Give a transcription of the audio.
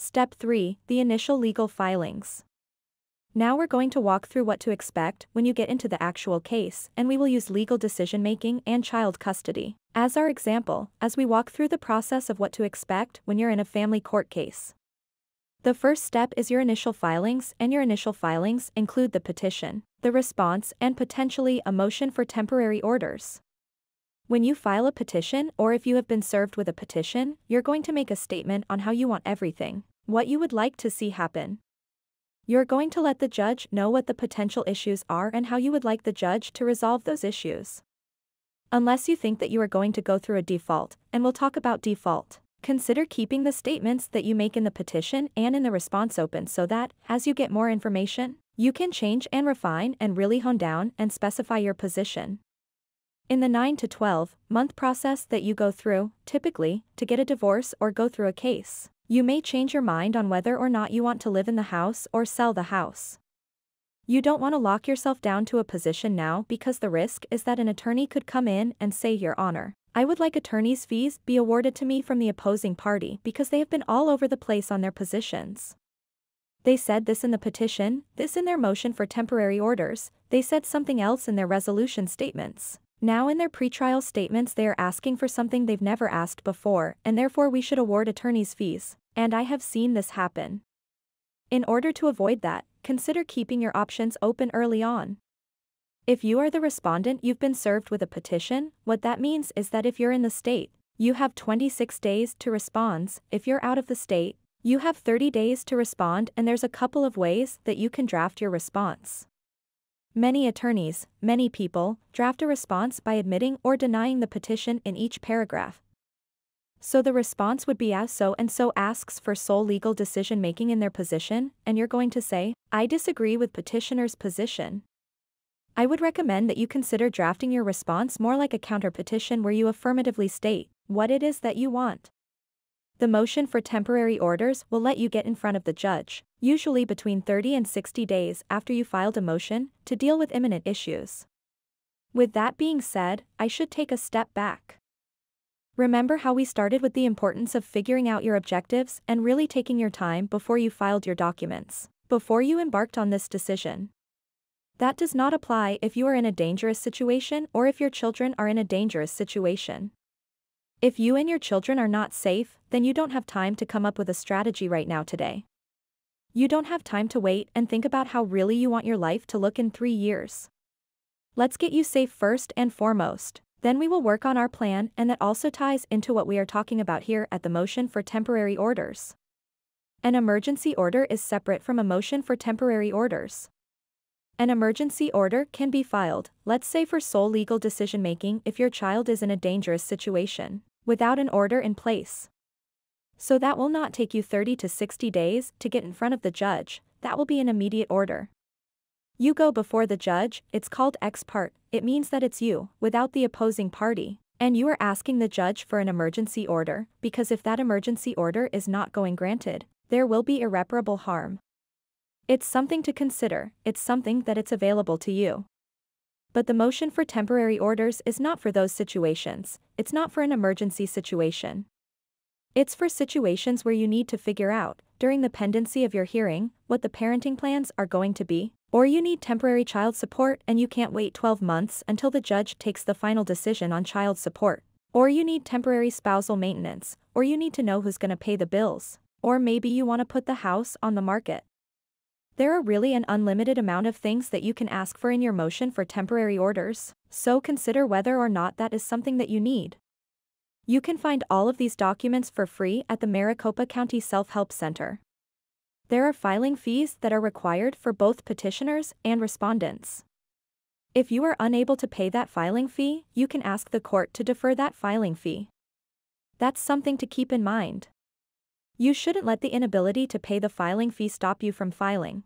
Step 3. The initial legal filings. Now we're going to walk through what to expect when you get into the actual case, and we will use legal decision-making and child custody as our example, as we walk through the process of what to expect when you're in a family court case. The first step is your initial filings, and your initial filings include the petition, the response, and potentially a motion for temporary orders. When you file a petition, or if you have been served with a petition, you're going to make a statement on how you want everything, what you would like to see happen. You're going to let the judge know what the potential issues are and how you would like the judge to resolve those issues. Unless you think that you are going to go through a default, and we'll talk about default, consider keeping the statements that you make in the petition and in the response open so that, as you get more information, you can change and refine and really hone down and specify your position. In the 9 to 12 month process that you go through, typically, to get a divorce or go through a case, you may change your mind on whether or not you want to live in the house or sell the house. You don't want to lock yourself down to a position now because the risk is that an attorney could come in and say, Your Honor, I would like attorney's fees be awarded to me from the opposing party because they have been all over the place on their positions. They said this in the petition, this in their motion for temporary orders, they said something else in their resolution statements. Now in their pretrial statements they are asking for something they've never asked before, and therefore we should award attorney's fees, and I have seen this happen. In order to avoid that, consider keeping your options open early on. If you are the respondent, you've been served with a petition, what that means is that if you're in the state, you have 26 days to respond. If you're out of the state, you have 30 days to respond, and there's a couple of ways that you can draft your response. Many attorneys, many people, draft a response by admitting or denying the petition in each paragraph. So the response would be as so-and-so asks for sole legal decision-making in their position, and you're going to say, I disagree with petitioner's position. I would recommend that you consider drafting your response more like a counter-petition where you affirmatively state what it is that you want. The motion for temporary orders will let you get in front of the judge, usually between 30 and 60 days after you filed a motion, to deal with imminent issues. With that being said, I should take a step back. Remember how we started with the importance of figuring out your objectives and really taking your time before you filed your documents, before you embarked on this decision. That does not apply if you are in a dangerous situation or if your children are in a dangerous situation. If you and your children are not safe, then you don't have time to come up with a strategy right now today. You don't have time to wait and think about how really you want your life to look in 3 years. Let's get you safe first and foremost. Then we will work on our plan, and that also ties into what we are talking about here at the motion for temporary orders. An emergency order is separate from a motion for temporary orders. An emergency order can be filed, let's say for sole legal decision-making if your child is in a dangerous situation, without an order in place. So that will not take you 30 to 60 days to get in front of the judge, that will be an immediate order. You go before the judge, it's called ex parte, it means that it's you, without the opposing party, and you are asking the judge for an emergency order, because if that emergency order is not going granted, there will be irreparable harm. It's something to consider, it's something that it's available to you. But the motion for temporary orders is not for those situations, it's not for an emergency situation. It's for situations where you need to figure out, during the pendency of your hearing, what the parenting plans are going to be, or you need temporary child support and you can't wait 12 months until the judge takes the final decision on child support, or you need temporary spousal maintenance, or you need to know who's going to pay the bills, or maybe you want to put the house on the market. There are really an unlimited amount of things that you can ask for in your motion for temporary orders, so consider whether or not that is something that you need. You can find all of these documents for free at the Maricopa County Self-Help Center. There are filing fees that are required for both petitioners and respondents. If you are unable to pay that filing fee, you can ask the court to defer that filing fee. That's something to keep in mind. You shouldn't let the inability to pay the filing fee stop you from filing.